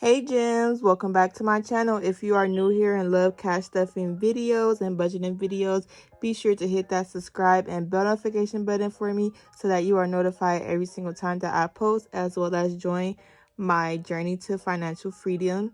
Hey gems, welcome back to my channel. If you are new here and love cash stuffing videos and budgeting videos, be sure to hit that subscribe and bell notification button for me so that you are notified every single time that I post, as well as join my journey to financial freedom.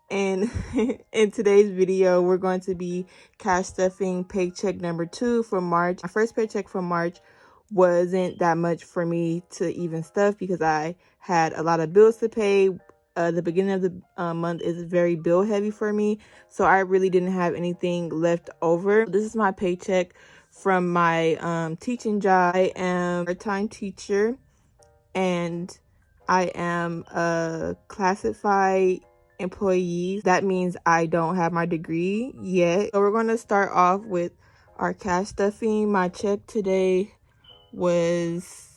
And in today's video, we're going to be cash stuffing paycheck number 2 for March. My first paycheck for March wasn't that much for me to even stuff because I had a lot of bills to pay. The beginning of the month is very bill heavy for me, so I really didn't have anything left over. This is my paycheck from my teaching job. I am a part-time teacher and I am a classified employee. That means I don't have my degree yet. So we're going to start off with our cash stuffing. My check today was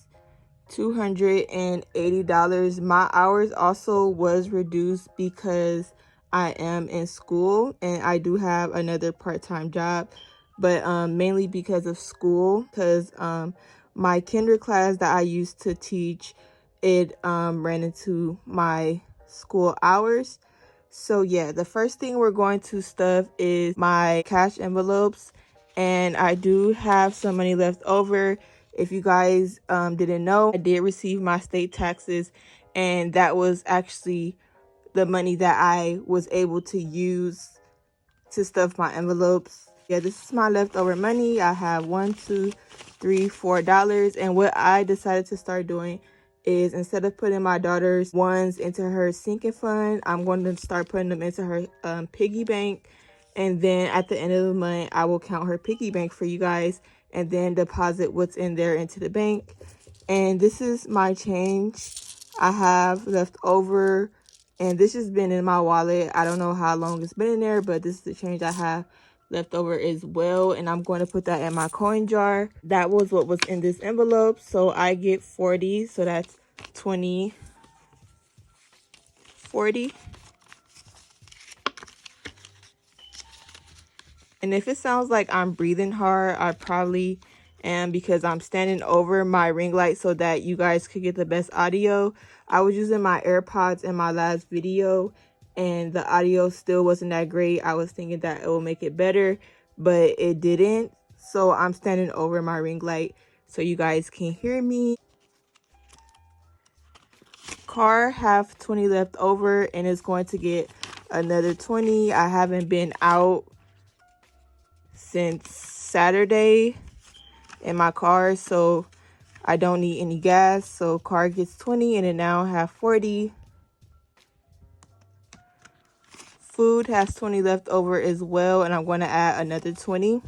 $280. My hours also was reduced because I am in school and I do have another part-time job, but mainly because of school, because my kinder class that I used to teach, it ran into my school hours. So yeah, the first thing we're going to stuff is my cash envelopes, and I do have some money left over. If you guys didn't know, I did receive my state taxes, and that was actually the money that I was able to use to stuff my envelopes. Yeah, this is my leftover money. I have $4, and what I decided to start doing is, instead of putting my daughter's ones into her sinking fund, I'm going to start putting them into her piggy bank. And then at the end of the month, I will count her piggy bank for you guys and then deposit what's in there into the bank. And this is my change I have left over, and this has been in my wallet. I don't know how long it's been in there, but this is the change I have left over as well, and I'm going to put that in my coin jar. That was what was in this envelope, so I get 40, so that's 20, 40. And if it sounds like I'm breathing hard, I probably am, because I'm standing over my ring light so that you guys could get the best audio. I was using my AirPods in my last video and the audio still wasn't that great. I was thinking that it will make it better, but it didn't. So I'm standing over my ring light so you guys can hear me. Car have 20 left over and it's going to get another 20. I haven't been out since Saturday in my car, so I don't need any gas. So car gets 20 and it now have 40. Food has 20 left over as well, and I'm going to add another 20,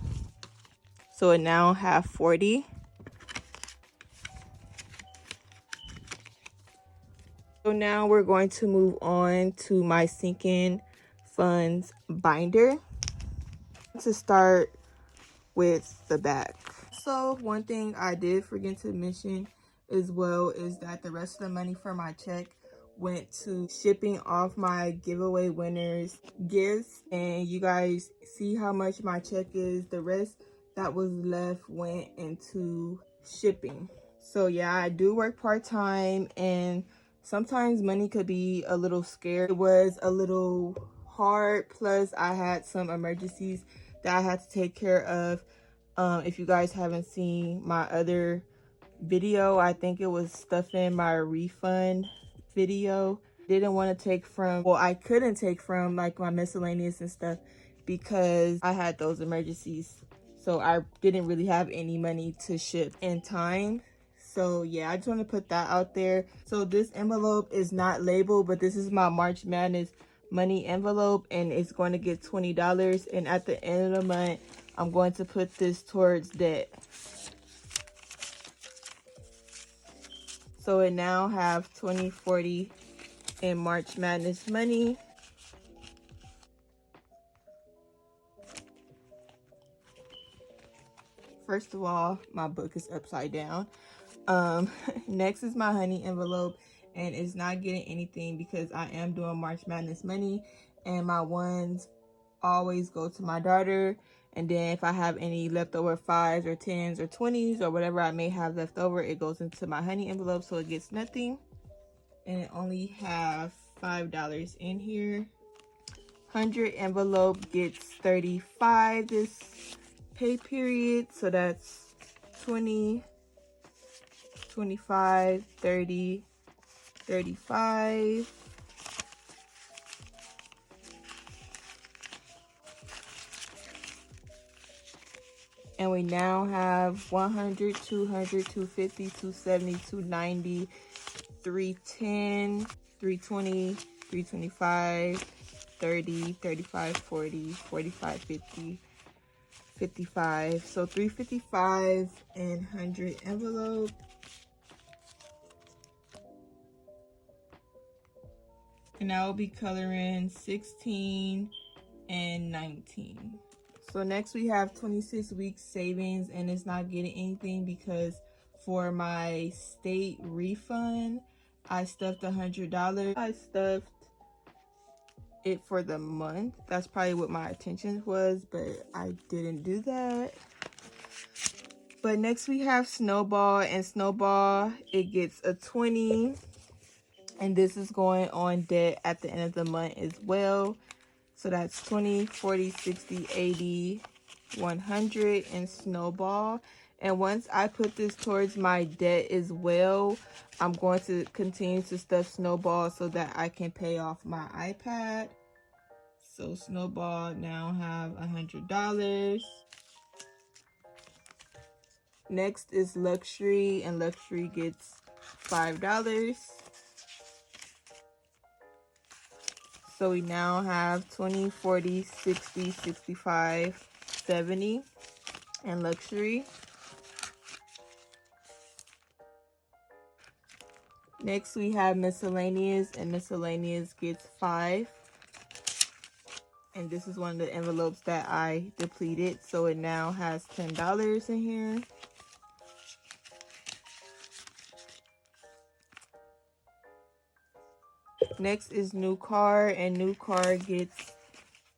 so it now have 40. So now we're going to move on to my sinking funds binder. To start with the back. So one thing I did forget to mention as well is that the rest of the money for my check went to shipping off my giveaway winners gifts, and you guys see how much my check is. The rest that was left went into shipping. So yeah, I do work part-time and sometimes money could be a little scarce. It was a little hard, plus I had some emergencies that I had to take care of. If you guys haven't seen my other video, I think it was stuffing my refund video. Didn't want to take from, well, I couldn't take from like my miscellaneous and stuff because I had those emergencies. So I didn't really have any money to ship in time. So yeah, I just want to put that out there. So this envelope is not labeled, but this is my March Madness money envelope, and it's going to get $20. And at the end of the month, I'm going to put this towards debt. So it now have 20, 40 in March Madness money. First of all, my book is upside down. Next is my honey envelope, and it's not getting anything because I am doing March Madness money, and my ones always go to my daughter. And then if I have any leftover 5s or 10s or 20s or whatever I may have left over, it goes into my honey envelope, so it gets nothing. And it only have $5 in here. 100 envelope gets 35 this pay period, so that's 20, 25, 30, 35. And we now have 100, 200, 250, 270, 290, 310, 320, 325, 30, 35, 40, 45, 50, 55. So 355 and 100 envelope. And I will be coloring 16 and 19. So next we have 26 weeks savings, and it's not getting anything because for my state refund, I stuffed $100. I stuffed it for the month. That's probably what my intention was, but I didn't do that. But next we have Snowball, and Snowball, it gets a 20, and this is going on debt at the end of the month as well. So that's 20, 40, 60, 80, 100 in Snowball. And once I put this towards my debt as well, I'm going to continue to stuff Snowball so that I can pay off my iPad. So Snowball now have $100. Next is Luxury, and Luxury gets $5. So we now have 20, 40, 60, 65, 70 and Luxury. Next we have Miscellaneous, and Miscellaneous gets 5. And this is one of the envelopes that I depleted, so it now has $10 in here. Next is New Car, and New Car gets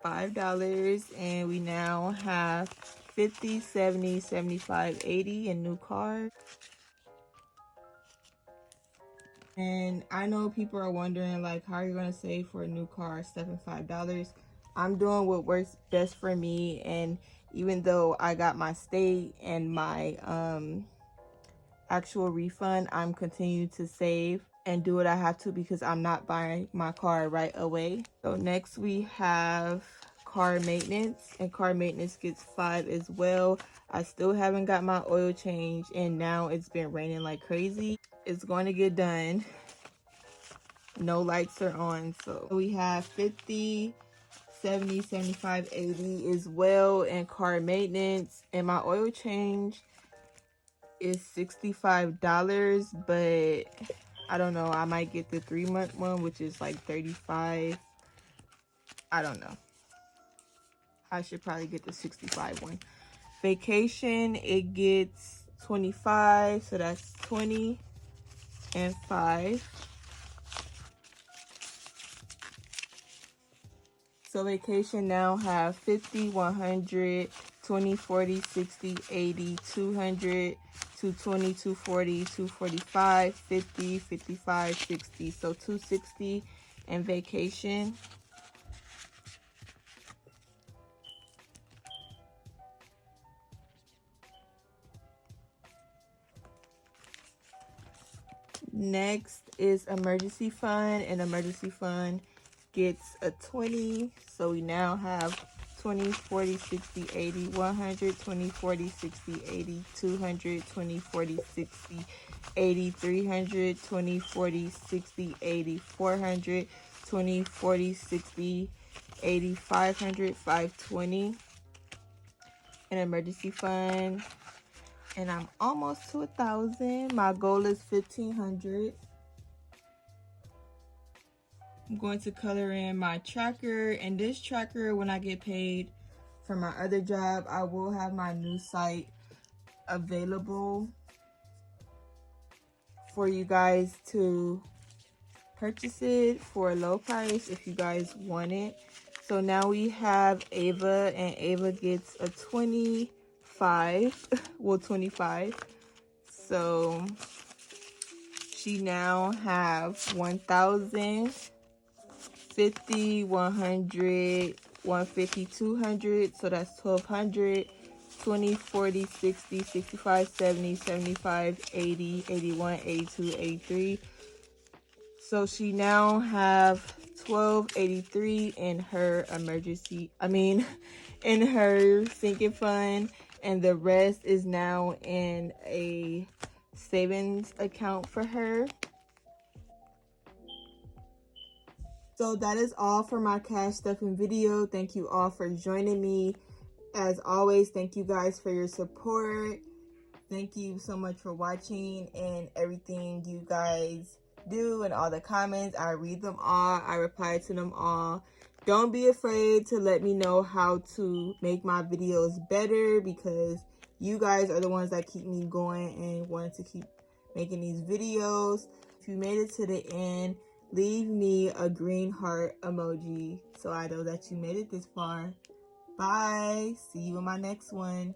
$5, and we now have 50, 70, 75, 80 in New Car. And I know people are wondering, like, how are you going to save for a new car stuffing $5? I'm doing what works best for me, and even though I got my state and my actual refund, I'm continuing to save and do what I have to because I'm not buying my car right away. So next we have car maintenance, and car maintenance gets 5 as well. I still haven't got my oil change, and now it's been raining like crazy. It's going to get done. No lights are on, so we have 50, 70, 75, 80 as well in car maintenance, and my oil change is $65, but I don't know, I might get the 3-month one, which is like 35. I don't know, I should probably get the 65 one. Vacation, it gets 25, so that's 20 and 5. So Vacation now have 50, 100, 20, 40, 60, 80, 200, 220, 240, 245, 50, 55, 60. So 260 in Vacation. Next is Emergency Fund, and Emergency Fund gets a 20. So we now have 20, 40, 60, 80, 100, 20, 40, 60, 80, 200, 20, 40, 60, 80, 300, 20, 40, 60, 80, 400, 20, 40, 60, 80, 500, 520 an emergency fund. And I'm almost to 1,000. My goal is 1,500. I'm going to color in my tracker, and this tracker, when I get paid for my other job, I will have my new site available for you guys to purchase it for a low price if you guys want it. So now we have Ava, and Ava gets a 25. Well, 25. So she now have 1,000. 50, 100, 150, 200. So that's 1200. 20, 40, 60, 65, 70, 75, 80, 81, 82, 83. So she now have 1283 in her in her sinking fund, and the rest is now in a savings account for her. So that is all for my cash stuffing video. Thank you all for joining me. As always, thank you guys for your support. Thank you so much for watching and everything you guys do and all the comments. I read them all. I reply to them all. Don't be afraid to let me know how to make my videos better, because you guys are the ones that keep me going and want to keep making these videos. If you made it to the end, leave me a green heart emoji so I know that you made it this far. Bye. See you in my next one.